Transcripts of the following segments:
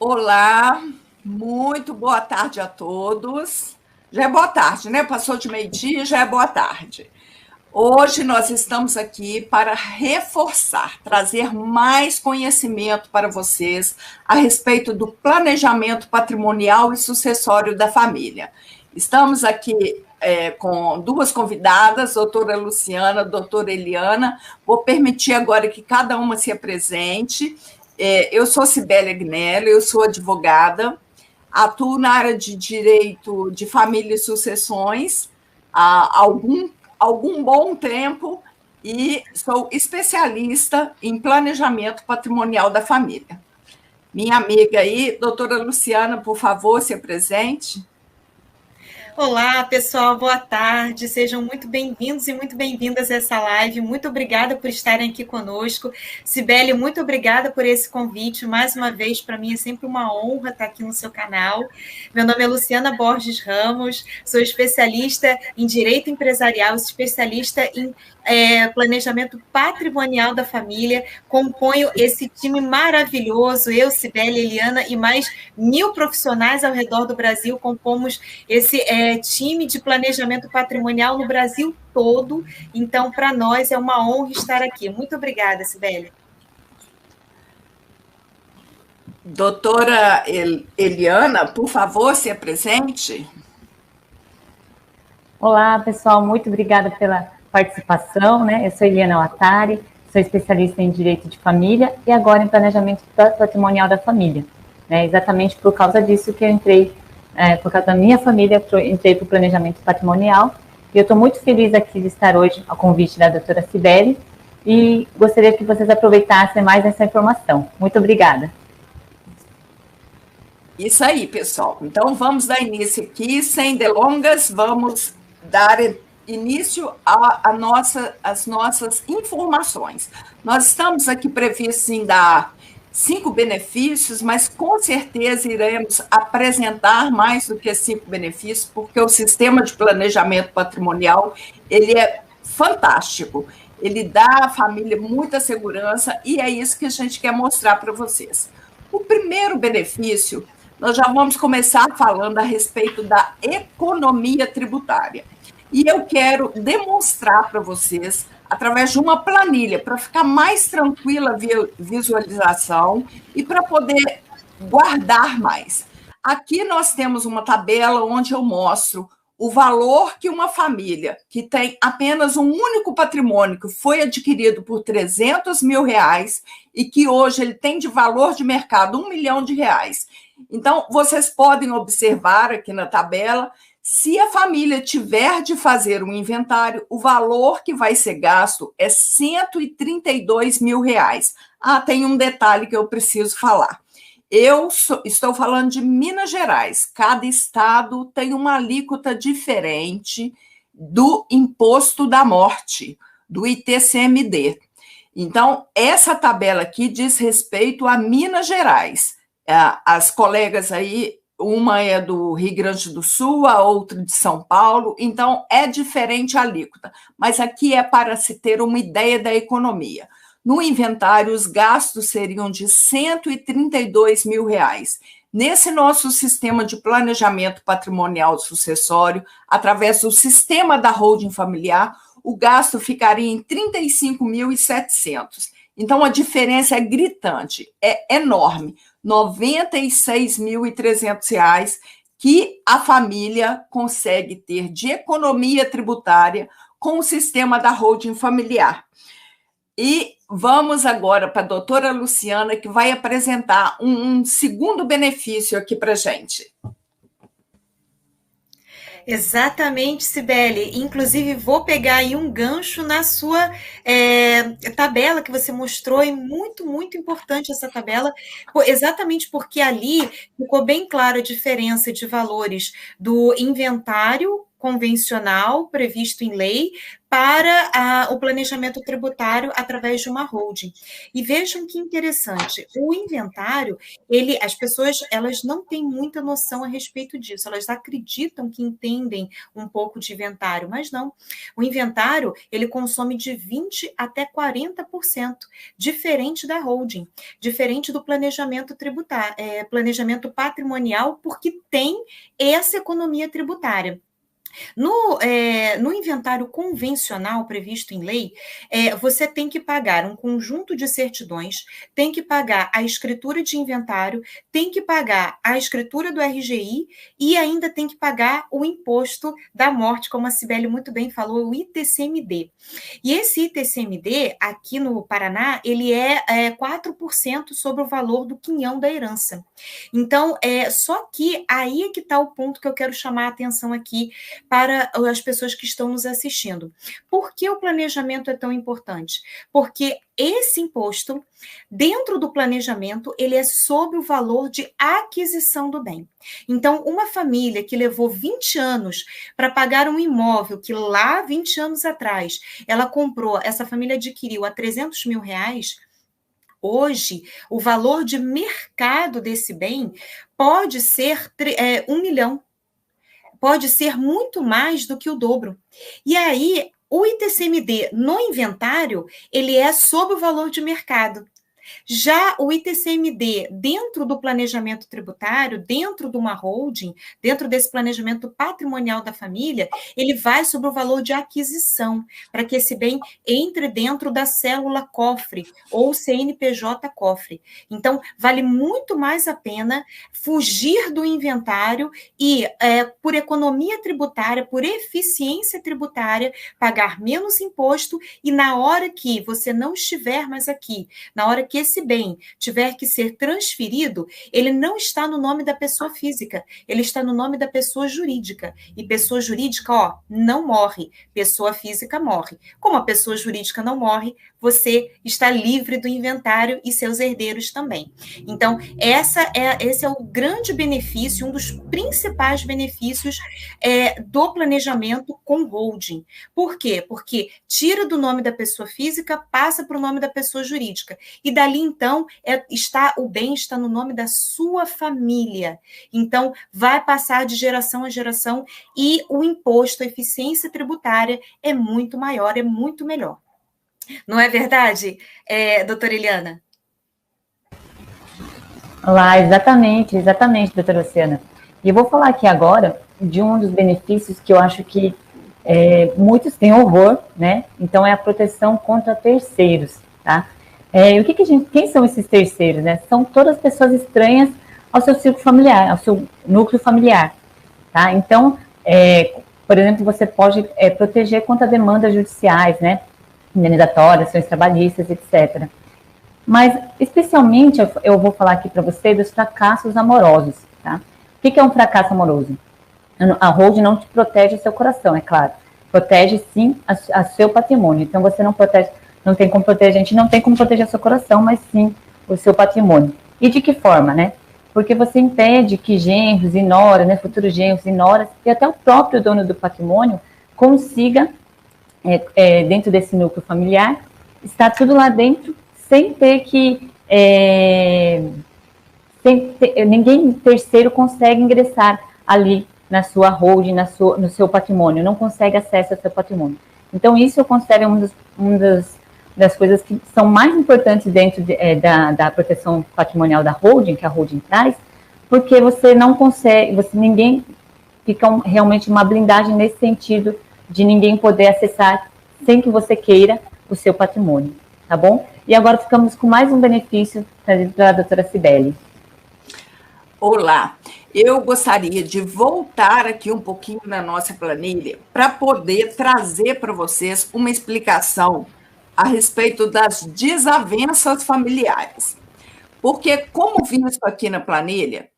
Olá, muito boa tarde a todos. Já é boa tarde, né? Passou de meio-dia, já é boa tarde. Hoje nós estamos aqui para reforçar, trazer mais conhecimento para vocês a respeito do planejamento patrimonial e sucessório da família. Estamos aqui com duas convidadas, doutora Luciana, doutora Eliana. Vou permitir agora que cada uma se apresente. Eu sou Cibele Agnello, eu sou advogada, atuo na área de direito de família e sucessões há algum bom tempo e sou especialista em planejamento patrimonial da família. Minha amiga aí, doutora Luciana, por favor, se apresente. Olá, pessoal, boa tarde. Sejam muito bem-vindos e muito bem-vindas a essa live. Muito obrigada por estarem aqui conosco. Cibele, muito obrigada por esse convite. Mais uma vez, para mim é sempre uma honra estar aqui no seu canal. Meu nome é Luciana Borges Ramos, sou especialista em direito empresarial, especialista em planejamento patrimonial da família. Componho esse time maravilhoso, eu, Cibele, Eliana e mais 1.000 profissionais ao redor do Brasil compomos esse time de planejamento patrimonial no Brasil todo. Então, para nós é uma honra estar aqui. Muito obrigada, Cibele. Doutora Eliana, por favor, se apresente. Olá, pessoal, muito obrigada pela participação, né? Eu sou Eliana Latari, sou especialista em direito de família e agora em planejamento patrimonial da família. Né? Exatamente por causa disso que eu entrei, por causa da minha família, eu entrei para o planejamento patrimonial e eu estou muito feliz aqui de estar hoje ao convite da doutora Cibele e gostaria que vocês aproveitassem mais essa informação. Muito obrigada. Isso aí, pessoal. Então, vamos dar início aqui, sem delongas, vamos dar início às nossas informações. Nós estamos aqui previstos em dar 5 benefícios, mas com certeza iremos apresentar mais do que 5 benefícios, porque o sistema de planejamento patrimonial, ele é fantástico. Ele dá à família muita segurança e é isso que a gente quer mostrar para vocês. O primeiro benefício, nós já vamos começar falando a respeito da economia tributária. E eu quero demonstrar para vocês, através de uma planilha, para ficar mais tranquila a visualização e para poder guardar mais. Aqui nós temos uma tabela onde eu mostro o valor que uma família que tem apenas um único patrimônio, que foi adquirido por R$300 mil e que hoje ele tem de valor de mercado R$1 milhão. Então, vocês podem observar aqui na tabela, se a família tiver de fazer um inventário, o valor que vai ser gasto é R$132 mil. Tem um detalhe que eu preciso falar. Eu estou falando de Minas Gerais. Cada estado tem uma alíquota diferente do imposto da morte, do ITCMD. Então, essa tabela aqui diz respeito a Minas Gerais. As colegas aí, uma é do Rio Grande do Sul, a outra de São Paulo, então é diferente a alíquota, mas aqui é para se ter uma ideia da economia. No inventário, os gastos seriam de R$132 mil. Nesse nosso sistema de planejamento patrimonial sucessório, através do sistema da holding familiar, o gasto ficaria em R$35.700. Então, a diferença é gritante, é enorme. R$96.300 que a família consegue ter de economia tributária com o sistema da holding familiar. E vamos agora para a doutora Luciana, que vai apresentar um segundo benefício aqui para a gente. Exatamente, Cibele. Inclusive, vou pegar aí um gancho na sua tabela que você mostrou. É muito, muito importante essa tabela, exatamente porque ali ficou bem clara a diferença de valores do inventário convencional previsto em lei para o planejamento tributário através de uma holding. E vejam que interessante, o inventário, as pessoas, elas não têm muita noção a respeito disso, elas acreditam que entendem um pouco de inventário, mas não. O inventário, ele consome de 20% até 40%, diferente da holding, diferente do planejamento tributário, planejamento patrimonial, porque tem essa economia tributária. No inventário convencional previsto em lei, você tem que pagar um conjunto de certidões, tem que pagar a escritura de inventário, tem que pagar a escritura do RGI e ainda tem que pagar o imposto da morte, como a Cibele muito bem falou, o ITCMD. E esse ITCMD, aqui no Paraná, ele é 4% sobre o valor do quinhão da herança. Então, só que aí é que está o ponto que eu quero chamar a atenção aqui para as pessoas que estão nos assistindo. Por que o planejamento é tão importante? Porque esse imposto, dentro do planejamento, ele é sobre o valor de aquisição do bem. Então, uma família que levou 20 anos para pagar um imóvel que lá, 20 anos atrás, ela comprou, essa família adquiriu a R$300 mil, hoje, o valor de mercado desse bem pode ser 1 milhão. Pode ser muito mais do que o dobro. E aí, o ITCMD no inventário, ele é sobre o valor de mercado. Já o ITCMD, dentro do planejamento tributário, dentro de uma holding, dentro desse planejamento patrimonial da família, ele vai sobre o valor de aquisição, para que esse bem entre dentro da célula cofre, ou CNPJ cofre. Então, vale muito mais a pena fugir do inventário e, por economia tributária, por eficiência tributária, pagar menos imposto e na hora que você não estiver mais aqui, na hora que esse bem tiver que ser transferido, ele não está no nome da pessoa física, ele está no nome da pessoa jurídica. E pessoa jurídica, não morre, pessoa física morre. Como a pessoa jurídica não morre, você está livre do inventário e seus herdeiros também. Então, esse é o grande benefício, um dos principais benefícios do planejamento com holding. Por quê? Porque tira do nome da pessoa física, passa para o nome da pessoa jurídica. E dali, então, o bem está no nome da sua família. Então, vai passar de geração a geração e o imposto, a eficiência tributária é muito maior, é muito melhor. Não é verdade, doutora Eliana? Olá, exatamente, doutora Luciana. E eu vou falar aqui agora de um dos benefícios que eu acho que muitos têm horror, né? Então, é a proteção contra terceiros, tá? Quem são esses terceiros, né? São todas as pessoas estranhas ao seu círculo familiar, ao seu núcleo familiar, tá? Então, por exemplo, você pode proteger contra demandas judiciais, né? Indenizatórias, ações trabalhistas, etc. Mas, especialmente, eu vou falar aqui para você dos fracassos amorosos, tá? O que é um fracasso amoroso? A holding não te protege o seu coração, é claro. Protege, sim, a seu patrimônio. Então, você não protege, não tem como proteger, a gente não tem como proteger o seu coração, mas sim o seu patrimônio. E de que forma, né? Porque você impede que genros e noras, né, futuros genros e noras, e até o próprio dono do patrimônio consiga, dentro desse núcleo familiar, estar tudo lá dentro, sem ter que... ninguém terceiro consegue ingressar ali na sua holding, no seu patrimônio, não consegue acesso ao seu patrimônio. Então, isso eu considero uma das coisas que são mais importantes dentro da proteção patrimonial da holding, que a holding traz, porque você não consegue, ninguém fica realmente uma blindagem nesse sentido de ninguém poder acessar sem que você queira o seu patrimônio, tá bom? E agora ficamos com mais um benefício da doutora Cibele. Olá, eu gostaria de voltar aqui um pouquinho na nossa planilha para poder trazer para vocês uma explicação a respeito das desavenças familiares. Porque, como visto aqui na planilha,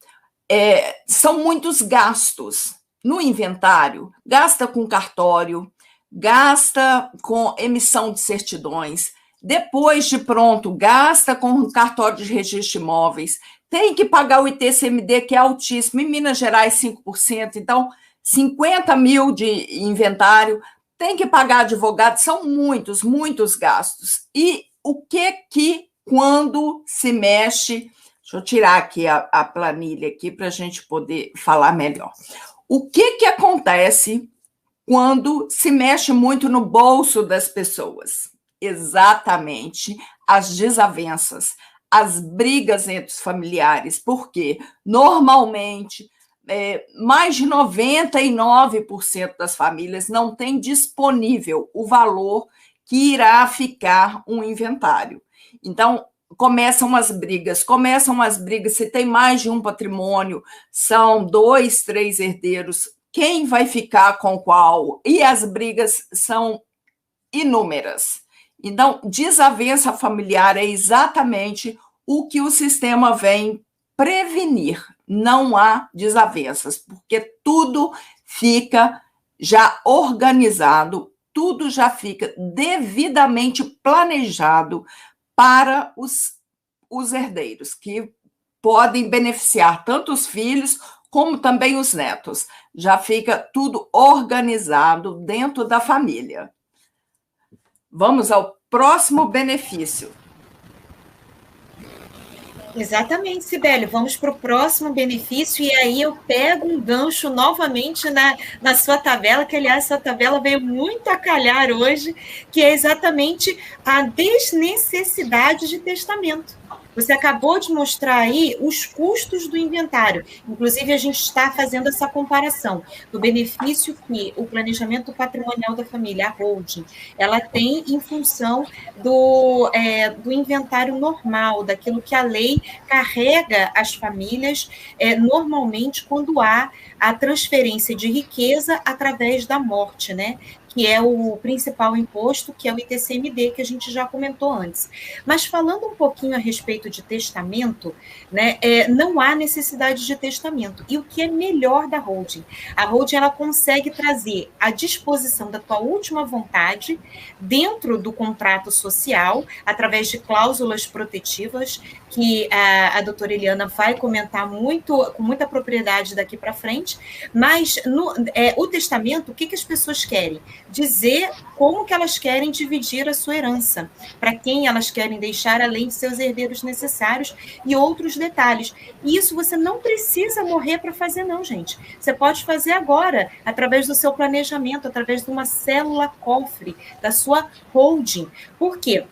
são muitos gastos no inventário, gasta com cartório, gasta com emissão de certidões, depois de pronto, gasta com cartório de registro de imóveis, tem que pagar o ITCMD, que é altíssimo, em Minas Gerais 5%, então 50 mil de inventário, tem que pagar advogado, são muitos gastos. E o que quando se mexe... Deixa eu tirar aqui a planilha aqui para a gente poder falar melhor. O que acontece quando se mexe muito no bolso das pessoas? Exatamente as desavenças, as brigas entre os familiares, porque normalmente mais de 99% das famílias não tem disponível o valor que irá ficar um inventário. Então, começam as brigas, se tem mais de um patrimônio, são 2, 3 herdeiros, quem vai ficar com qual? E as brigas são inúmeras. Então, desavença familiar é exatamente o que o sistema vem prevenir. Não há desavenças, porque tudo fica já organizado, tudo já fica devidamente planejado para os herdeiros, que podem beneficiar tanto os filhos como também os netos. Já fica tudo organizado dentro da família. Vamos ao próximo benefício. Exatamente, Sibeli. Vamos para o próximo benefício, e aí eu pego um gancho novamente na sua tabela, que, aliás, essa tabela veio muito a calhar hoje, que é exatamente a desnecessidade de testamento. Você acabou de mostrar aí os custos do inventário. Inclusive, a gente está fazendo essa comparação do benefício que o planejamento patrimonial da família, a holding, ela tem em função do inventário normal, daquilo que a lei carrega as famílias, normalmente quando há a transferência de riqueza através da morte, né? Que é o principal imposto, que é o ITCMD, que a gente já comentou antes. Mas falando um pouquinho a respeito de testamento, né, não há necessidade de testamento. E o que é melhor da holding? A holding ela consegue trazer à disposição da tua última vontade dentro do contrato social, através de cláusulas protetivas, que a doutora Eliana vai comentar com muita propriedade daqui para frente, mas o testamento, o que as pessoas querem? Dizer como que elas querem dividir a sua herança, para quem elas querem deixar, além de seus herdeiros necessários e outros detalhes. E isso você não precisa morrer para fazer, não, gente. Você pode fazer agora, através do seu planejamento, através de uma célula cofre, da sua holding. Por quê?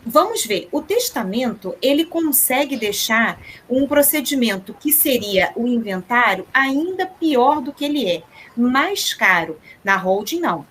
Vamos ver, o testamento, ele consegue deixar um procedimento que seria o inventário ainda pior do que ele é, mais caro. Na holding, não.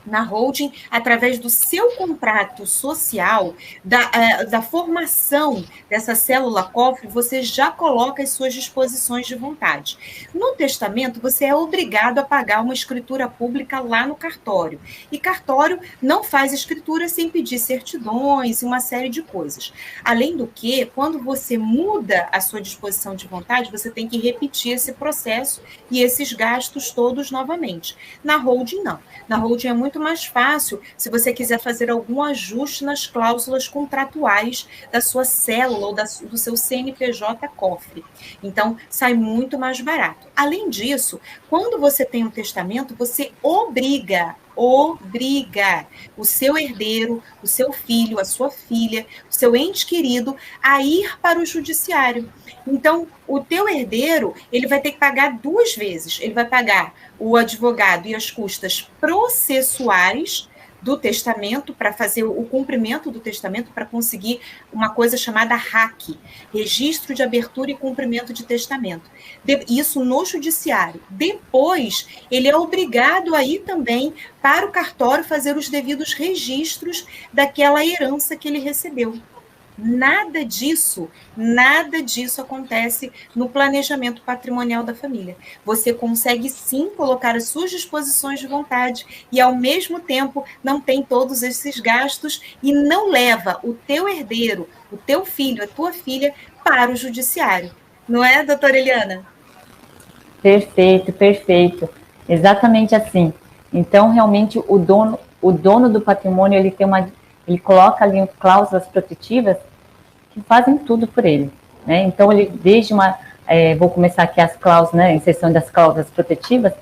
Na holding, através do seu contrato social, da formação dessa célula cofre, você já coloca as suas disposições de vontade. No testamento, você é obrigado a pagar uma escritura pública lá no cartório. E cartório não faz escritura sem pedir certidões e uma série de coisas. Além do que, quando você muda a sua disposição de vontade, você tem que repetir esse processo e esses gastos todos novamente. Na holding, não. Na holding é muito mais fácil se você quiser fazer algum ajuste nas cláusulas contratuais da sua célula ou do seu CNPJ cofre. Então, sai muito mais barato. Além disso, quando você tem um testamento, você obriga o seu herdeiro, o seu filho, a sua filha, o seu ente querido a ir para o judiciário. Então, o teu herdeiro, ele vai ter que pagar 2 vezes. Ele vai pagar o advogado e as custas processuais do testamento, para fazer o cumprimento do testamento, para conseguir uma coisa chamada RAC, Registro de Abertura e Cumprimento de Testamento. Isso no judiciário. Depois, ele é obrigado a ir também para o cartório fazer os devidos registros daquela herança que ele recebeu. Nada disso acontece no planejamento patrimonial da família. Você consegue sim colocar as suas disposições de vontade e, ao mesmo tempo, não tem todos esses gastos e não leva o teu herdeiro, o teu filho, a tua filha para o judiciário. Não é, doutora Eliana? Perfeito. Exatamente assim. Então, realmente, o dono do patrimônio, ele coloca ali cláusulas protetivas que fazem tudo por ele, né? Então, ele, desde vou começar aqui as cláusulas, né, a inserção das cláusulas protetivas,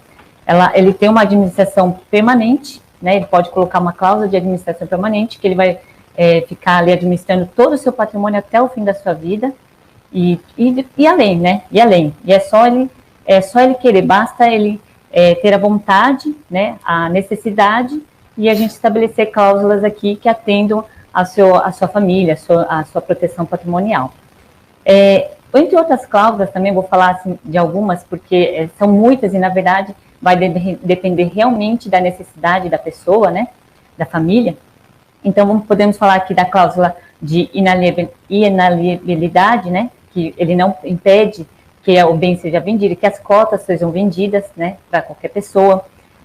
ele tem uma administração permanente, né? Ele pode colocar uma cláusula de administração permanente, que ele vai ficar ali administrando todo o seu patrimônio até o fim da sua vida, e além, né? E além. E é só ele querer, basta ele ter a vontade, né? A necessidade, e a gente estabelecer cláusulas aqui que atendam a sua família, a sua proteção patrimonial. Entre outras cláusulas, também vou falar assim, de algumas, porque são muitas e, na verdade, vai depender realmente da necessidade da pessoa, né, da família. Então, podemos falar aqui da cláusula de inalienabilidade, né, que ele não impede que o bem seja vendido, que as cotas sejam vendidas, né, para qualquer pessoa.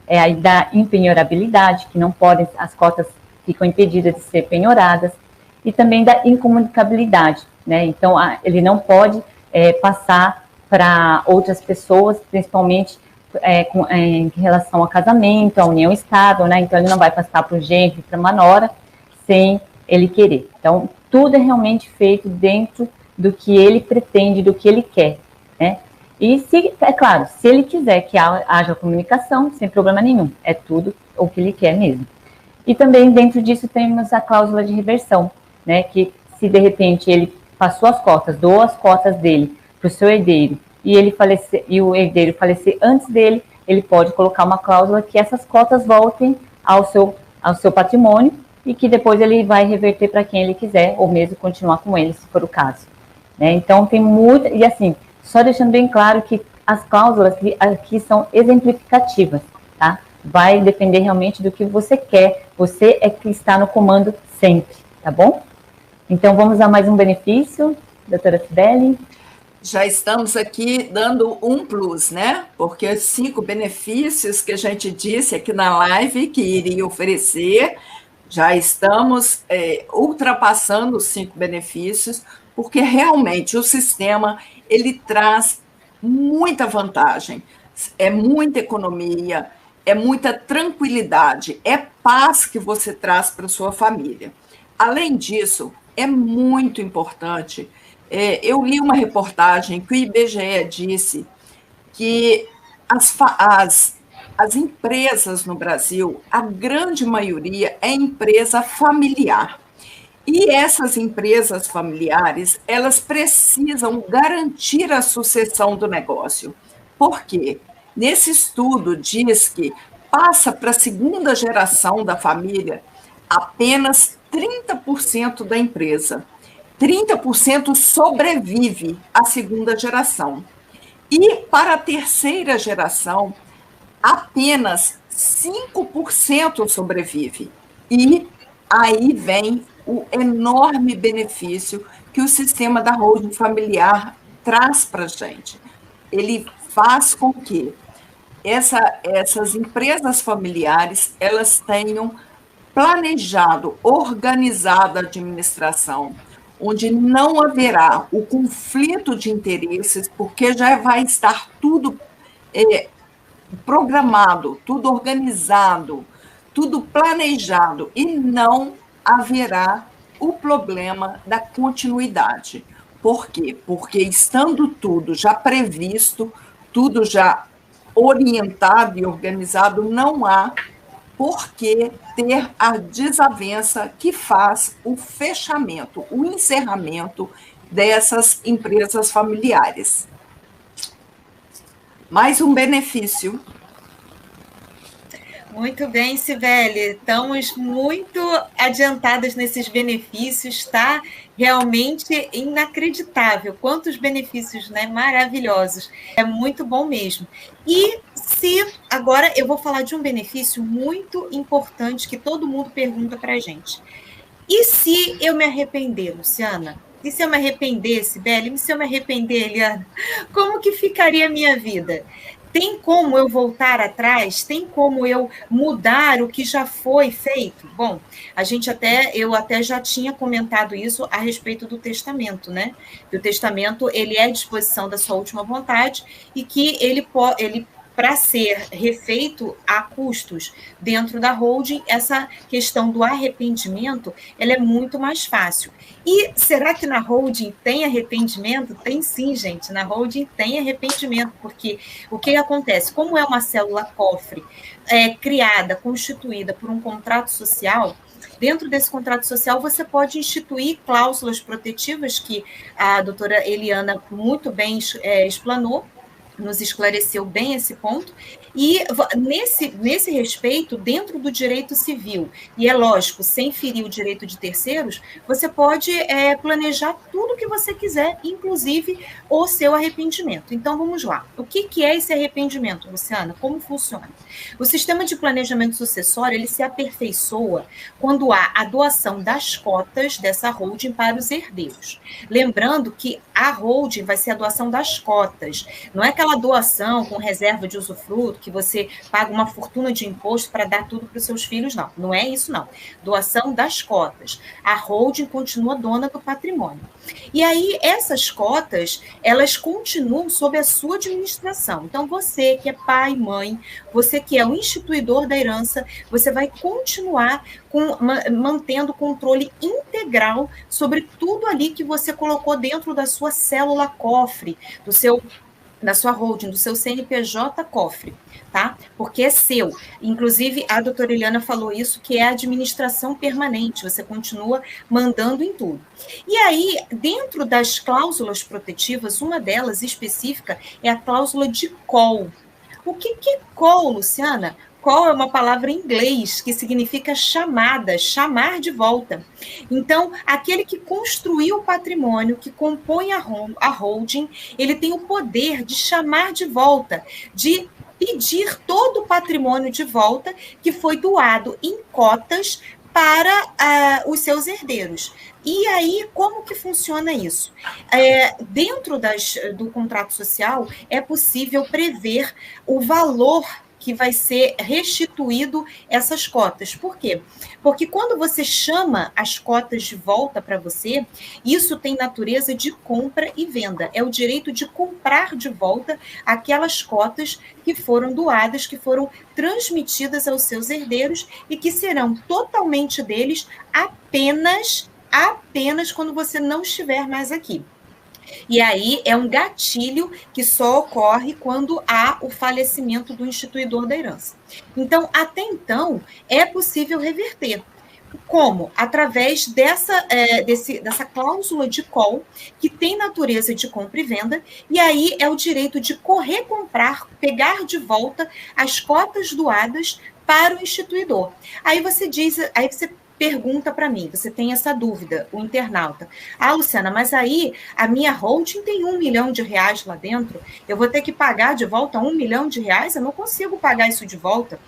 Aí da impenhorabilidade, que não podem, as cotas ficam impedidas de ser penhoradas, e também da incomunicabilidade, né? Então, ele não pode passar para outras pessoas, principalmente em relação ao casamento, à união estável, né? Então, ele não vai passar para o genro e para a manora sem ele querer. Então, tudo é realmente feito dentro do que ele pretende, do que ele quer, né? E, é claro, se ele quiser que haja comunicação, sem problema nenhum, é tudo o que ele quer mesmo. E também, dentro disso, temos a cláusula de reversão, né, que se de repente ele passou as cotas, doou as cotas dele para o seu herdeiro, e o herdeiro falecer antes dele, ele pode colocar uma cláusula que essas cotas voltem ao seu patrimônio, e que depois ele vai reverter para quem ele quiser, ou mesmo continuar com ele, se for o caso, né? Então, tem muita... E assim, só deixando bem claro que as cláusulas aqui são exemplificativas, tá? Vai depender realmente do que você quer. Você é que está no comando sempre, tá bom? Então, vamos a mais um benefício, doutora Cibele. Já estamos aqui dando um plus, né? Porque os 5 benefícios que a gente disse aqui na live que iria oferecer, já estamos ultrapassando os 5 benefícios, porque realmente o sistema, ele traz muita vantagem, é muita economia, é muita tranquilidade, é paz que você traz para a sua família. Além disso, é muito importante, eu li uma reportagem que o IBGE disse que as empresas no Brasil, a grande maioria é empresa familiar. E essas empresas familiares, elas precisam garantir a sucessão do negócio. Por quê? Nesse estudo diz que passa para a segunda geração da família apenas 30% da empresa. 30% sobrevive à segunda geração. E para a terceira geração, apenas 5% sobrevive. E aí vem o enorme benefício que o sistema da holding familiar traz para a gente. Ele faz com que essas empresas familiares elas tenham planejado, organizado a administração, onde não haverá o conflito de interesses, porque já vai estar tudo programado, tudo organizado, tudo planejado, e não haverá o problema da continuidade. Por quê? Porque estando tudo já previsto, tudo já orientado e organizado, não há por que ter a desavença que faz o fechamento, o encerramento dessas empresas familiares. Mais um benefício. Muito bem, Cibele. Estamos muito adiantadas nesses benefícios, tá? Realmente inacreditável. Quantos benefícios, né? Maravilhosos. É muito bom mesmo. E se agora eu vou falar de um benefício muito importante que todo mundo pergunta para a gente. E se eu me arrepender, Luciana? E se eu me arrepender, Cibele? E se eu me arrepender, Eliana? Como que ficaria a minha vida? Tem como eu voltar atrás? Tem como eu mudar o que já foi feito? Bom, eu até já tinha comentado isso a respeito do testamento, né? Que o testamento, ele é a disposição da sua última vontade e que ele para ser refeito a custos dentro da holding, essa questão do arrependimento, ela é muito mais fácil. E será que na holding tem arrependimento? Tem sim, gente. Na holding tem arrependimento, porque o que acontece? Como é uma célula cofre criada, constituída por um contrato social, dentro desse contrato social você pode instituir cláusulas protetivas que a doutora Eliana muito bem explanou, nos esclareceu bem esse ponto, e nesse respeito, dentro do direito civil, e é lógico, sem ferir o direito de terceiros, você pode planejar tudo o que você quiser, inclusive o seu arrependimento. Então, vamos lá. O que é esse arrependimento, Luciana? Como funciona? O sistema de planejamento sucessório, ele se aperfeiçoa quando há a doação das cotas dessa holding para os herdeiros. Lembrando que a holding vai ser a doação das cotas, não é aquela doação com reserva de usufruto, que você paga uma fortuna de imposto para dar tudo para os seus filhos, não. Não é isso, não. Doação das cotas. A holding continua dona do patrimônio. E aí, essas cotas, elas continuam sob a sua administração. Então, você que é pai, mãe, você que é o instituidor da herança, você vai continuar mantendo controle integral sobre tudo ali que você colocou dentro da sua célula cofre, da sua holding, do seu CNPJ cofre, tá? Porque é seu. Inclusive, a doutora Eliana falou isso, que é a administração permanente, você continua mandando em tudo. E aí, dentro das cláusulas protetivas, uma delas específica é a cláusula de call. O que é call, Luciana? Call é uma palavra em inglês que significa chamada, chamar de volta. Então, aquele que construiu o patrimônio, que compõe a holding, ele tem o poder de chamar de volta, de pedir todo o patrimônio de volta que foi doado em cotas para os seus herdeiros. E aí, como que funciona isso? Dentro do contrato social, é possível prever o valor que vai ser restituído essas cotas. Por quê? Porque quando você chama as cotas de volta para você, isso tem natureza de compra e venda. É o direito de comprar de volta aquelas cotas que foram doadas, que foram transmitidas aos seus herdeiros e que serão totalmente deles apenas quando você não estiver mais aqui. E aí é um gatilho que só ocorre quando há o falecimento do instituidor da herança. Então, até então, é possível reverter. Como? Através dessa cláusula de call, que tem natureza de compra e venda, e aí é o direito de recomprar, pegar de volta as cotas doadas para o instituidor. Aí você pergunta para mim, você tem essa dúvida, o internauta. Ah, Luciana, mas aí a minha holding tem R$1 milhão lá dentro, eu vou ter que pagar de volta R$1 milhão? Eu não consigo pagar isso de volta.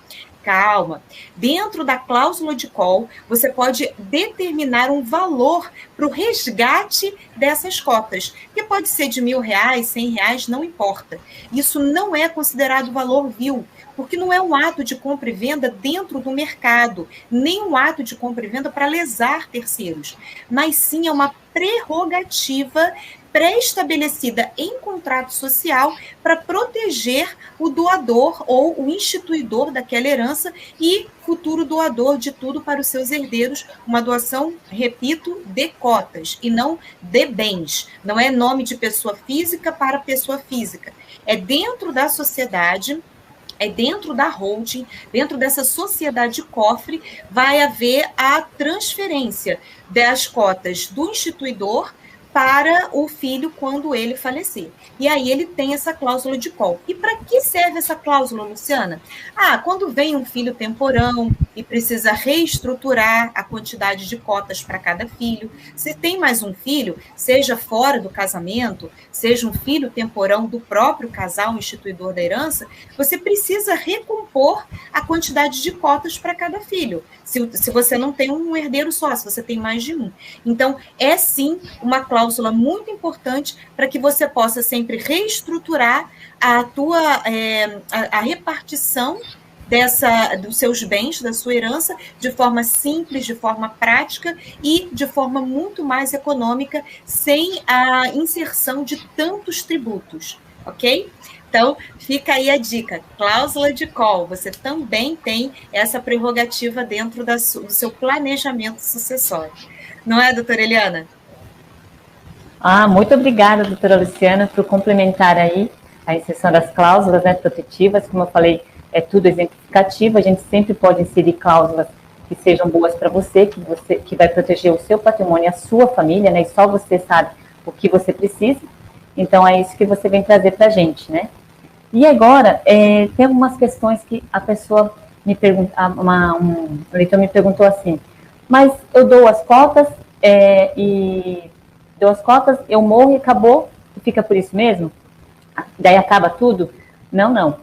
Calma. Dentro da cláusula de call, você pode determinar um valor para o resgate dessas cotas, que pode ser de R$1.000, R$100, não importa. Isso não é considerado valor vil, porque não é um ato de compra e venda dentro do mercado, nem um ato de compra e venda para lesar terceiros, mas sim é uma prerrogativa pré-estabelecida em contrato social para proteger o doador ou o instituidor daquela herança e futuro doador de tudo para os seus herdeiros, uma doação, repito, de cotas e não de bens. Não é nome de pessoa física para pessoa física. É dentro da sociedade, é dentro da holding, dentro dessa sociedade cofre, vai haver a transferência das cotas do instituidor para o filho quando ele falecer. E aí ele tem essa cláusula de call. E para que serve essa cláusula, Luciana? Quando vem um filho temporão e precisa reestruturar a quantidade de cotas para cada filho, se tem mais um filho, seja fora do casamento, seja um filho temporão do próprio casal instituidor da herança, você precisa recompor a quantidade de cotas para cada filho. Se você não tem um herdeiro só, se você tem mais de um. Então, é sim uma cláusula muito importante para que você possa sempre reestruturar a repartição dos seus bens, da sua herança, de forma simples, de forma prática e de forma muito mais econômica, sem a inserção de tantos tributos. ok? Então, fica aí a dica, cláusula de call, você também tem essa prerrogativa dentro do seu planejamento sucessório. Não é, doutora Eliana? Muito obrigada, doutora Luciana, por complementar aí a inserção das cláusulas, né, protetivas. Como eu falei, é tudo exemplificativo, a gente sempre pode inserir cláusulas que sejam boas para você, que vai proteger o seu patrimônio e a sua família, né, e só você sabe o que você precisa. Então, é isso que você vem trazer para a gente, né? E agora, tem algumas questões que a pessoa me pergunta, um leitor me perguntou assim, mas eu dou as cotas eu morro e acabou, e fica por isso mesmo? Daí acaba tudo? Não.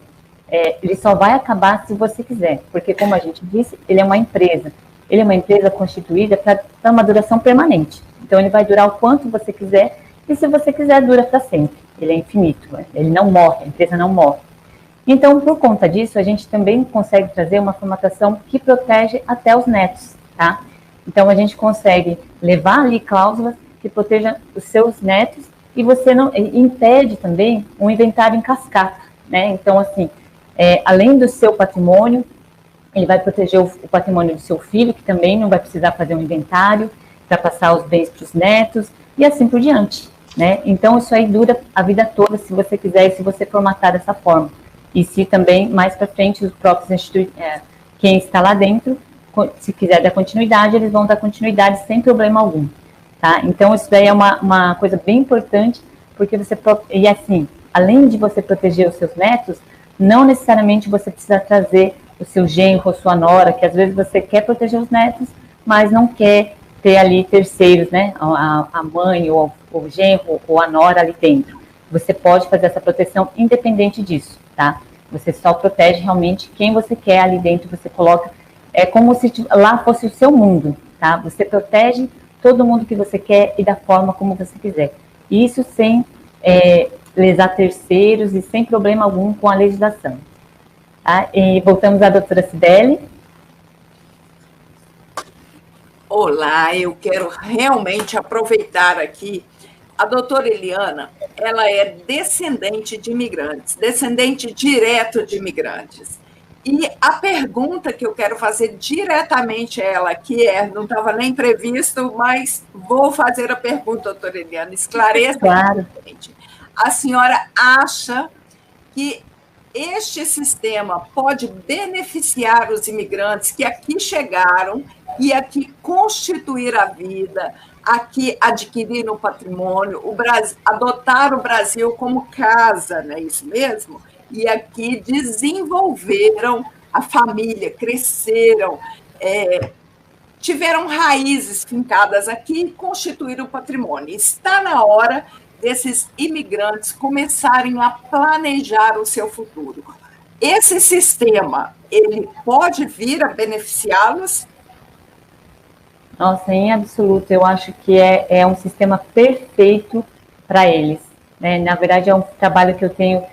Ele só vai acabar se você quiser, porque como a gente disse, ele é uma empresa. Ele é uma empresa constituída para uma duração permanente. Então ele vai durar o quanto você quiser, e se você quiser, dura para sempre. Ele é infinito, ele não morre, a empresa não morre. Então, por conta disso, a gente também consegue trazer uma formatação que protege até os netos, tá? Então, a gente consegue levar ali cláusulas que protejam os seus netos e você não impede também um inventário em cascata, né? Então, assim, além do seu patrimônio, ele vai proteger o patrimônio do seu filho, que também não vai precisar fazer um inventário para passar os bens para os netos, e assim por diante, né? Então, isso aí dura a vida toda, se você quiser, e se você formatar dessa forma. E se também, mais para frente, os próprios quem está lá dentro, se quiser dar continuidade, eles vão dar continuidade sem problema algum, tá? Então, isso daí é uma coisa bem importante, porque e assim, além de você proteger os seus netos, não necessariamente você precisa trazer o seu genro ou sua nora, que às vezes você quer proteger os netos, mas não quer ter ali terceiros, né? A mãe ou o genro ou a nora ali dentro. Você pode fazer essa proteção independente disso, tá? Você só protege realmente quem você quer ali dentro, você coloca, é como se lá fosse o seu mundo, tá? Você protege todo mundo que você quer e da forma como você quiser. Isso sem lesar terceiros e sem problema algum com a legislação. Tá? E voltamos à doutora Cibele. Olá, eu quero realmente aproveitar aqui. A doutora Eliana, ela é descendente de imigrantes, descendente direto de imigrantes. E a pergunta que eu quero fazer diretamente a ela, que não estava nem previsto, mas vou fazer a pergunta, doutora Eliana, esclareça. Claro. A senhora acha que este sistema pode beneficiar os imigrantes que aqui chegaram e aqui constituir a vida, aqui adquiriram patrimônio, adotaram o Brasil como casa, não é isso mesmo? E aqui desenvolveram a família, cresceram, tiveram raízes fincadas aqui e constituíram o patrimônio. Está na hora desses imigrantes começarem a planejar o seu futuro. Esse sistema, ele pode vir a beneficiá-los? Nossa, em absoluto, eu acho que é um sistema perfeito para eles, né? Na verdade, é um trabalho que eu tenho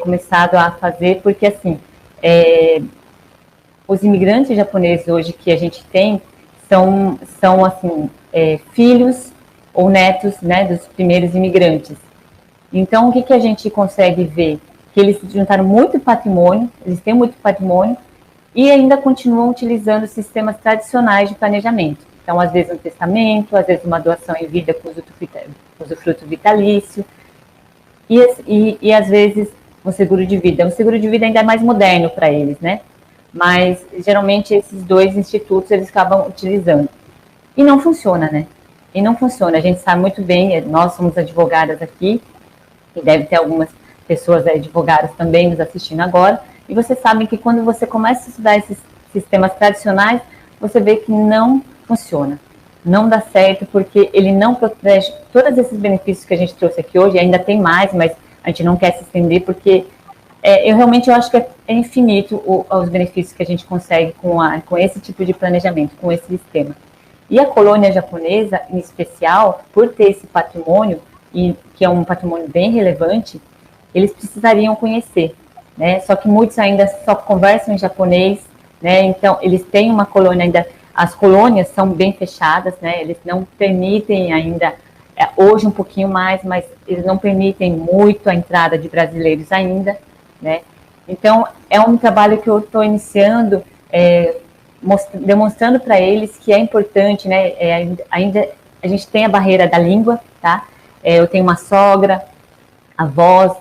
começado a fazer, porque, assim, os imigrantes japoneses hoje que a gente tem são assim, filhos ou netos, né, dos primeiros imigrantes. Então, o que a gente consegue ver? Que eles juntaram muito patrimônio, eles têm muito patrimônio, e ainda continuam utilizando sistemas tradicionais de planejamento. Então, às vezes um testamento, às vezes uma doação em vida com usufruto vitalício, e às vezes um seguro de vida. Um seguro de vida ainda é mais moderno para eles, né? Mas, geralmente, esses dois institutos, eles acabam utilizando. E não funciona, né? E não funciona. A gente sabe muito bem, nós somos advogadas aqui, e deve ter algumas pessoas advogadas também nos assistindo agora, e vocês sabem que quando você começa a estudar esses sistemas tradicionais, você vê que não funciona, não dá certo, porque ele não protege todos esses benefícios que a gente trouxe aqui hoje, ainda tem mais, mas a gente não quer se estender, porque eu realmente acho que é infinito os benefícios que a gente consegue com esse tipo de planejamento, com esse sistema. E a colônia japonesa, em especial, por ter esse patrimônio, e que é um patrimônio bem relevante, eles precisariam conhecer, né? Só que muitos ainda só conversam em japonês, né? Então, eles têm uma colônia ainda. As colônias são bem fechadas, né? Eles não permitem ainda hoje um pouquinho mais, mas eles não permitem muito a entrada de brasileiros ainda, né? Então, é um trabalho que eu estou iniciando, demonstrando para eles que é importante, né? Ainda a gente tem a barreira da língua, tá? Eu tenho uma sogra, avós,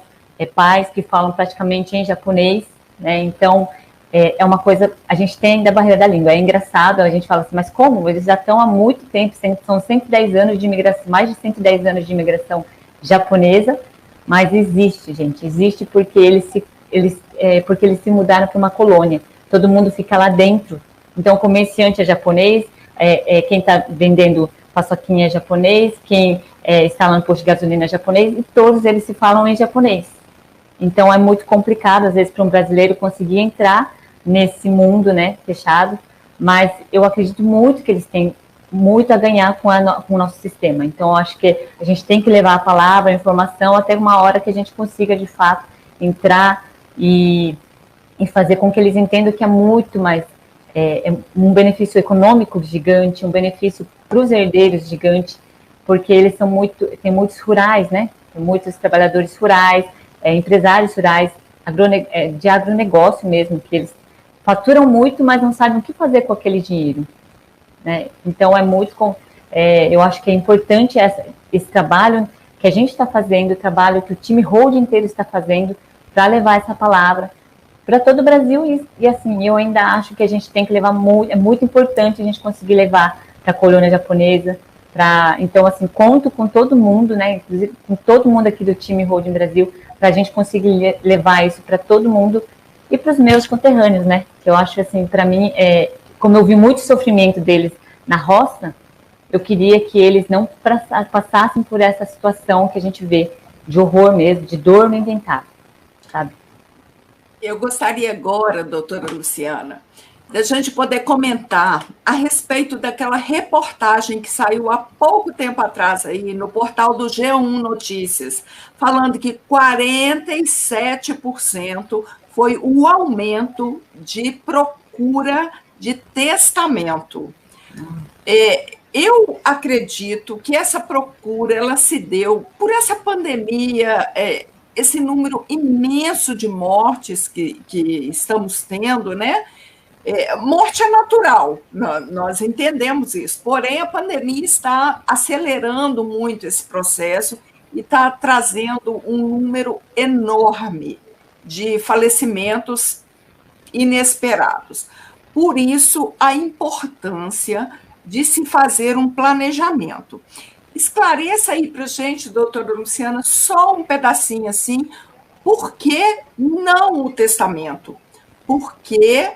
pais que falam praticamente em japonês, né? Então, é uma coisa, a gente tem ainda a barreira da língua. É engraçado, a gente fala assim, mas como? Eles já estão há muito tempo, são 110 anos de imigração, mais de 110 anos de imigração japonesa, mas existe, gente, existe porque porque eles se mudaram para uma colônia. Todo mundo fica lá dentro. Então, o comerciante é japonês, quem está vendendo paçoquinha é japonês, quem está lá no posto de gasolina é japonês, e todos eles se falam em japonês. Então, é muito complicado, às vezes, para um brasileiro conseguir entrar nesse mundo, né, fechado, mas eu acredito muito que eles têm muito a ganhar com o nosso sistema. Então, eu acho que a gente tem que levar a palavra, a informação, até uma hora que a gente consiga, de fato, entrar e fazer com que eles entendam que é muito mais, um benefício econômico gigante, um benefício para os herdeiros gigante, porque eles tem muitos rurais, né, tem muitos trabalhadores rurais, empresários rurais, de agronegócio mesmo, que eles faturam muito, mas não sabem o que fazer com aquele dinheiro, né? Então, eu acho que é importante esse trabalho que a gente está fazendo, o trabalho que o time holding inteiro está fazendo, para levar essa palavra para todo o Brasil, e assim, eu ainda acho que a gente tem que levar é muito importante a gente conseguir levar para a colônia japonesa, então, assim, conto com todo mundo, né, inclusive com todo mundo aqui do time Holding Brasil, para a gente conseguir levar isso para todo mundo e para os meus conterrâneos, né, que eu acho, assim, para mim, como eu vi muito sofrimento deles na roça, eu queria que eles não passassem por essa situação que a gente vê, de horror mesmo, de dor no inventário, sabe? Eu gostaria agora, doutora Luciana, da gente poder comentar a respeito daquela reportagem que saiu há pouco tempo atrás aí no portal do G1 Notícias, falando que 47% foi o aumento de procura de testamento. Eu acredito que essa procura ela se deu por essa pandemia, esse número imenso de mortes que estamos tendo, né? Morte é natural, nós entendemos isso, porém a pandemia está acelerando muito esse processo e está trazendo um número enorme de falecimentos inesperados. Por isso, a importância de se fazer um planejamento. Esclareça aí para a gente, doutora Luciana, só um pedacinho assim, por que não o testamento? Porque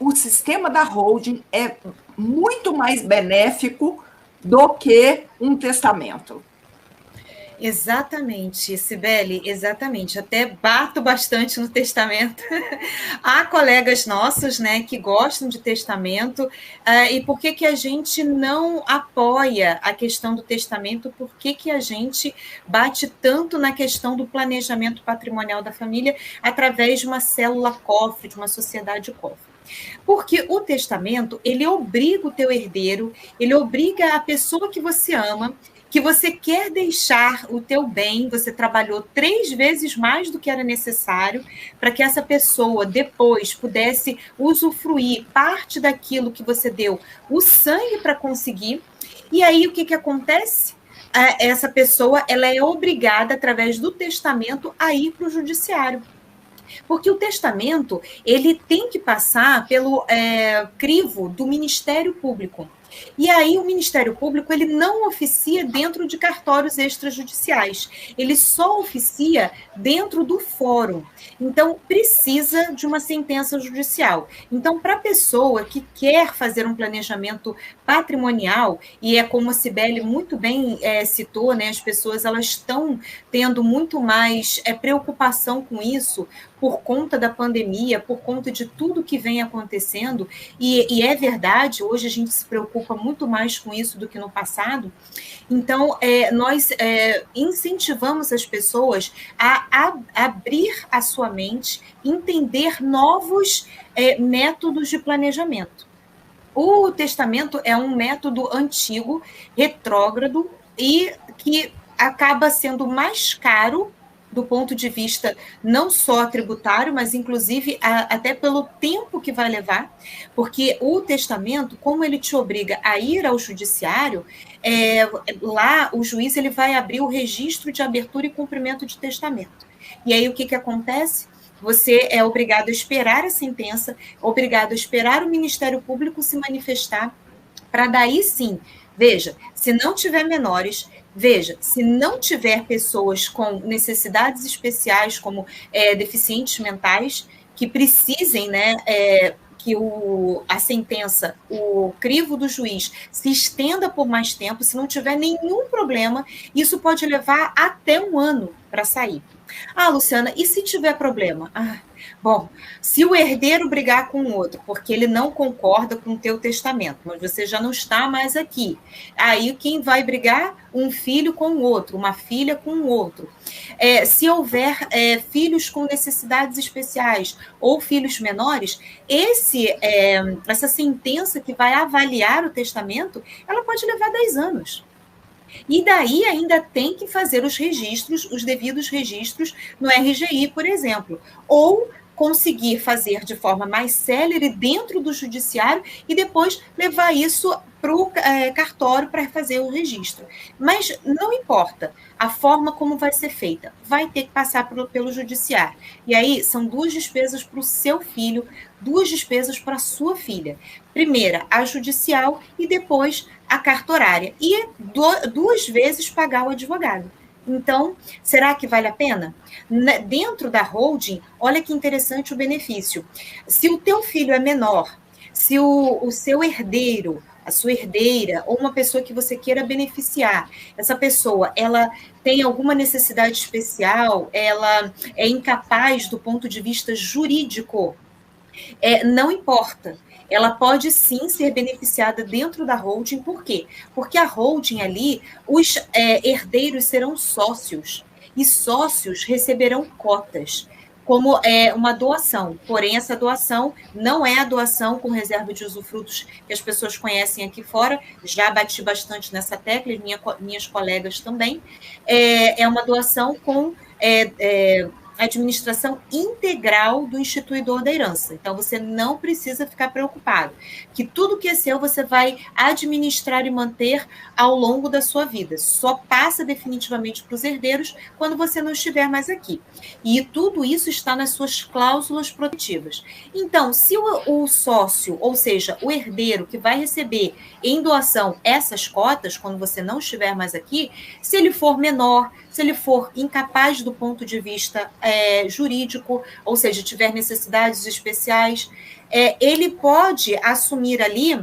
o sistema da holding é muito mais benéfico do que um testamento. Exatamente, Cibele, exatamente. Até bato bastante no testamento. Há colegas nossos, né, que gostam de testamento. E por que a gente não apoia a questão do testamento? Por que a gente bate tanto na questão do planejamento patrimonial da família através de uma célula cofre, de uma sociedade cofre? Porque o testamento, ele obriga o teu herdeiro, ele obriga a pessoa que você ama, que você quer deixar o teu bem, você trabalhou 3 vezes mais do que era necessário para que essa pessoa depois pudesse usufruir parte daquilo que você deu o sangue para conseguir. E aí o que acontece? Essa pessoa ela é obrigada, através do testamento, a ir para o judiciário. Porque o testamento ele tem que passar pelo crivo do Ministério Público. E aí o Ministério Público ele não oficia dentro de cartórios extrajudiciais, ele só oficia dentro do fórum. Então, precisa de uma sentença judicial. Então, para a pessoa que quer fazer um planejamento patrimonial, e é como a Cibele muito bem citou, né, as pessoas elas estão tendo muito mais preocupação com isso, por conta da pandemia, por conta de tudo que vem acontecendo, e é verdade, hoje a gente se preocupa muito mais com isso do que no passado. Então, nós incentivamos as pessoas a abrir a sua mente, entender novos métodos de planejamento. O testamento é um método antigo, retrógrado, e que acaba sendo mais caro do ponto de vista não só tributário, mas inclusive até pelo tempo que vai levar, porque o testamento, como ele te obriga a ir ao judiciário, lá o juiz ele vai abrir o registro de abertura e cumprimento de testamento. E aí o que acontece? Você é obrigado a esperar a sentença, obrigado a esperar o Ministério Público se manifestar, para daí sim, veja, se não tiver menores, veja, se não tiver pessoas com necessidades especiais, como deficientes mentais, que precisem, né, que a sentença, o crivo do juiz, se estenda por mais tempo, se não tiver nenhum problema, isso pode levar até 1 ano para sair. Ah, Luciana, e se tiver problema? Bom, se o herdeiro brigar com o outro, porque ele não concorda com o teu testamento, mas você já não está mais aqui, aí quem vai brigar? Um filho com o outro, uma filha com o outro. Se houver filhos com necessidades especiais ou filhos menores, essa sentença que vai avaliar o testamento, ela pode levar 10 anos. E daí ainda tem que fazer os registros, os devidos registros no RGI, por exemplo, ou conseguir fazer de forma mais célere dentro do judiciário e depois levar isso para o cartório para fazer o registro. Mas não importa a forma como vai ser feita, vai ter que passar pelo judiciário. E aí são 2 despesas para o seu filho, 2 despesas para a sua filha. Primeira, a judicial e depois a cartorária. E 2 vezes pagar o advogado. Então, será que vale a pena? Dentro da holding, olha que interessante o benefício. Se o teu filho é menor, se o seu herdeiro, a sua herdeira, ou uma pessoa que você queira beneficiar, essa pessoa, ela tem alguma necessidade especial, ela é incapaz do ponto de vista jurídico, não importa. Ela pode sim ser beneficiada dentro da holding. Por quê? Porque a holding ali, os herdeiros serão sócios, e sócios receberão cotas, como uma doação. Porém, essa doação não é a doação com reserva de usufrutos que as pessoas conhecem aqui fora. Já bati bastante nessa tecla, minhas colegas também. É uma doação com administração integral do instituidor da herança. Então, você não precisa ficar preocupado, que tudo que é seu você vai administrar e manter ao longo da sua vida. Só passa definitivamente para os herdeiros quando você não estiver mais aqui. E tudo isso está nas suas cláusulas protetivas. Então, se o sócio, ou seja, o herdeiro que vai receber em doação essas cotas, quando você não estiver mais aqui, se ele for menor, se ele for incapaz do ponto de vista jurídico, ou seja, tiver necessidades especiais, ele pode assumir ali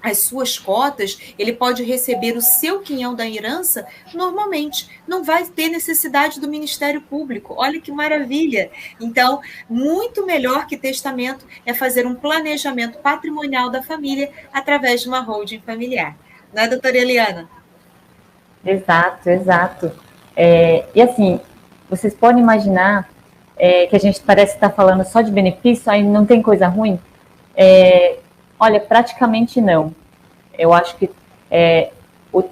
as suas cotas, ele pode receber o seu quinhão da herança normalmente, não vai ter necessidade do Ministério Público. Olha que maravilha! Então, muito melhor que testamento é fazer um planejamento patrimonial da família através de uma holding familiar. Não é, doutora Eliana? Exato, exato. E assim, vocês podem imaginar que a gente parece estar falando só de benefício, aí não tem coisa ruim? Olha, praticamente não. Eu acho que o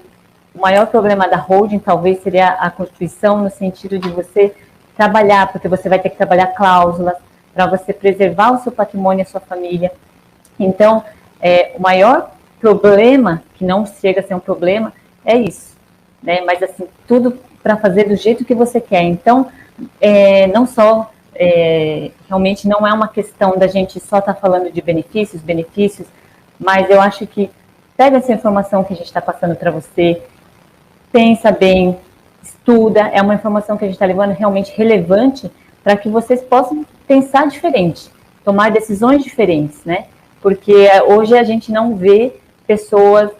maior problema da holding talvez seria a constituição, no sentido de você trabalhar, porque você vai ter que trabalhar cláusulas para você preservar o seu patrimônio e a sua família. Então, o maior problema, que não chega a ser um problema, é isso, né? Mas assim, tudo para fazer do jeito que você quer. Então, não só, realmente não é uma questão da gente só estar falando de benefícios, mas eu acho que pega essa informação que a gente está passando para você, pensa bem, estuda, é uma informação que a gente está levando realmente relevante para que vocês possam pensar diferente, tomar decisões diferentes, né? Porque hoje a gente não vê pessoas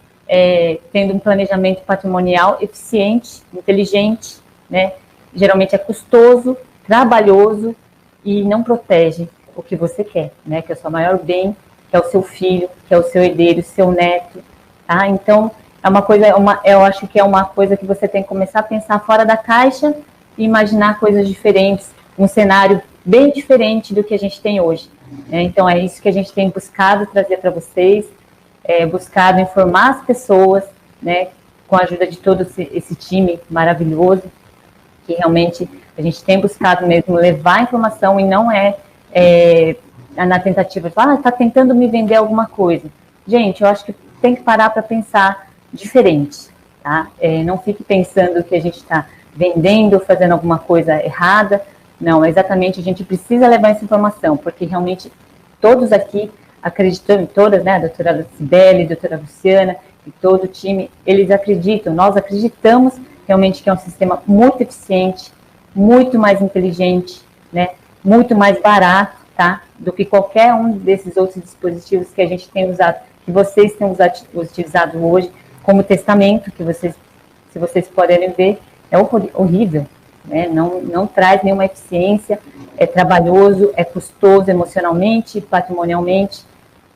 tendo um planejamento patrimonial eficiente, inteligente, né? Geralmente é custoso, trabalhoso e não protege o que você quer, né? Que é o seu maior bem, que é o seu filho, que é o seu herdeiro, seu neto, tá? Então, é uma coisa, eu acho que é uma coisa que você tem que começar a pensar fora da caixa e imaginar coisas diferentes, um cenário bem diferente do que a gente tem hoje, né? Então, é isso que a gente tem buscado trazer para vocês, buscado informar as pessoas, né, com a ajuda de todo esse time maravilhoso, que realmente a gente tem buscado mesmo levar a informação e não na tentativa de falar, está tentando me vender alguma coisa. Gente, eu acho que tem que parar para pensar diferente, tá? Não fique pensando que a gente está vendendo, fazendo alguma coisa errada. Não, exatamente, a gente precisa levar essa informação, porque realmente todos aqui acreditam, todas, né, a doutora Cibele, a doutora Luciana e todo o time, eles acreditam, nós acreditamos realmente que é um sistema muito eficiente, muito mais inteligente, né, muito mais barato, tá, do que qualquer um desses outros dispositivos que a gente tem usado, que vocês têm utilizado hoje, como testamento, que vocês, se vocês puderem ver, é horrível, né, não traz nenhuma eficiência, é trabalhoso, é custoso emocionalmente, patrimonialmente.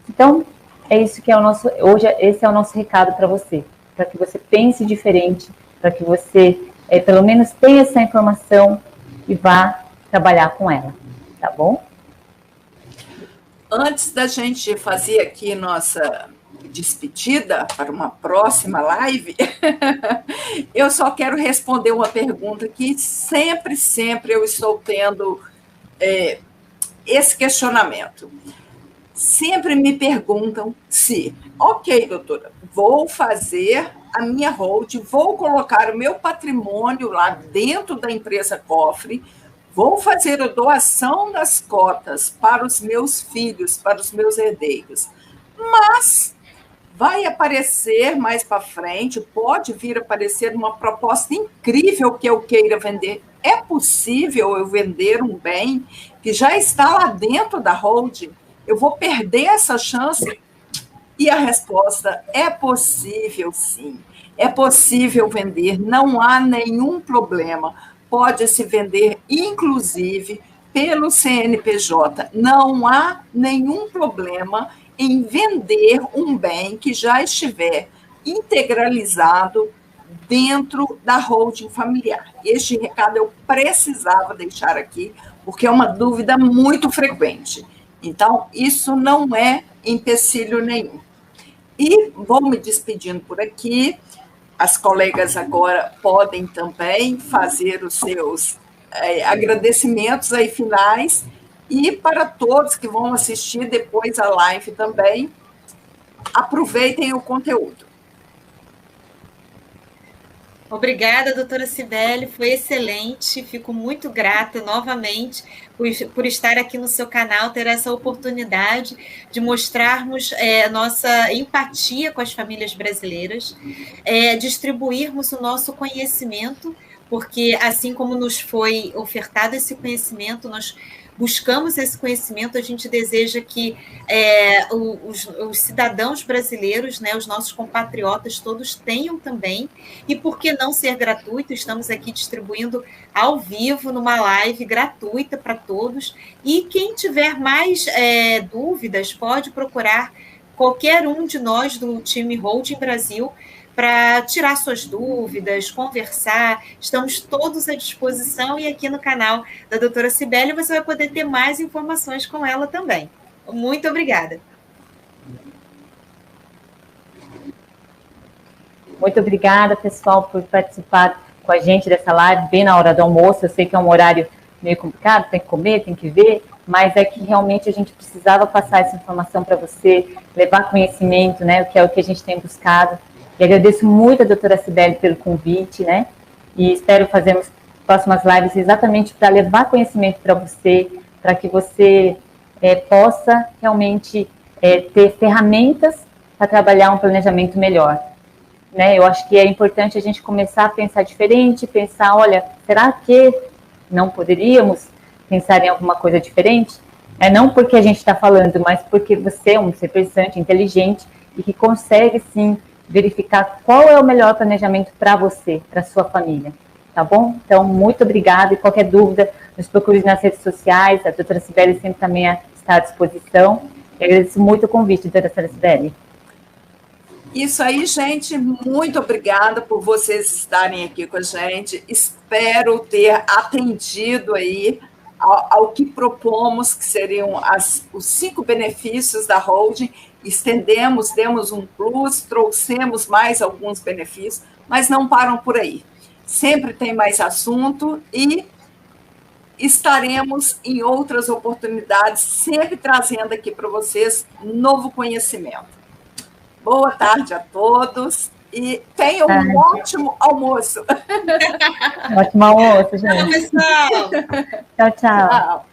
Então, é isso que é hoje esse é o nosso recado para você, para que você pense diferente, para que você, pelo menos, tenha essa informação e vá trabalhar com ela, tá bom? Antes da gente fazer aqui nossa despedida para uma próxima live, eu só quero responder uma pergunta que sempre eu estou tendo esse questionamento. Sempre me perguntam se, ok, doutora, vou fazer a minha holding, vou colocar o meu patrimônio lá dentro da empresa Cofre, vou fazer a doação das cotas para os meus filhos, para os meus herdeiros, mas vai aparecer mais para frente, pode vir a aparecer uma proposta incrível que eu queira vender. É possível eu vender um bem que já está lá dentro da holding? Eu vou perder essa chance? E a resposta é possível, sim. É possível vender, não há nenhum problema. Pode-se vender, inclusive, pelo CNPJ. Não há nenhum problema em vender um bem que já estiver integralizado dentro da holding familiar. Este recado eu precisava deixar aqui, porque é uma dúvida muito frequente. Então, isso não é empecilho nenhum. E vou me despedindo por aqui. As colegas agora podem também fazer os seus agradecimentos aí finais. E para todos que vão assistir depois a live também, aproveitem o conteúdo. Obrigada, doutora Cibele, foi excelente, fico muito grata novamente por estar aqui no seu canal, ter essa oportunidade de mostrarmos nossa empatia com as famílias brasileiras, distribuirmos o nosso conhecimento, porque assim como nos foi ofertado esse conhecimento, nós buscamos esse conhecimento, a gente deseja que os cidadãos brasileiros, né, os nossos compatriotas todos tenham também, e por que não ser gratuito? Estamos aqui distribuindo ao vivo, numa live gratuita para todos, e quem tiver mais dúvidas pode procurar qualquer um de nós do time Holding Brasil para tirar suas dúvidas, conversar, estamos todos à disposição, e aqui no canal da doutora Cibele você vai poder ter mais informações com ela também. Muito obrigada. Muito obrigada, pessoal, por participar com a gente dessa live, bem na hora do almoço. Eu sei que é um horário meio complicado, tem que comer, tem que ver, mas é que realmente a gente precisava passar essa informação para você, levar conhecimento, né, que é o que a gente tem buscado. E agradeço muito a doutora Cibele pelo convite, né? E espero fazermos próximas lives exatamente para levar conhecimento para você, para que você possa realmente ter ferramentas para trabalhar um planejamento melhor. Né? Eu acho que é importante a gente começar a pensar diferente, pensar, olha, será que não poderíamos pensar em alguma coisa diferente? Não porque a gente está falando, mas porque você é um ser pensante, inteligente e que consegue, sim, verificar qual é o melhor planejamento para você, para sua família, tá bom? Então, muito obrigada, e qualquer dúvida, nos procure nas redes sociais, a doutora Cibele sempre também está à disposição. Eu agradeço muito o convite, doutora Cibele. Isso aí, gente, muito obrigada por vocês estarem aqui com a gente, espero ter atendido aí ao que propomos, que seriam os 5 benefícios da holding. Estendemos, demos um plus, trouxemos mais alguns benefícios, mas não param por aí. Sempre tem mais assunto e estaremos em outras oportunidades, sempre trazendo aqui para vocês novo conhecimento. Boa tarde a todos e tenham um ótimo almoço. Ótimo almoço, gente. Tchau, pessoal. Tchau, tchau.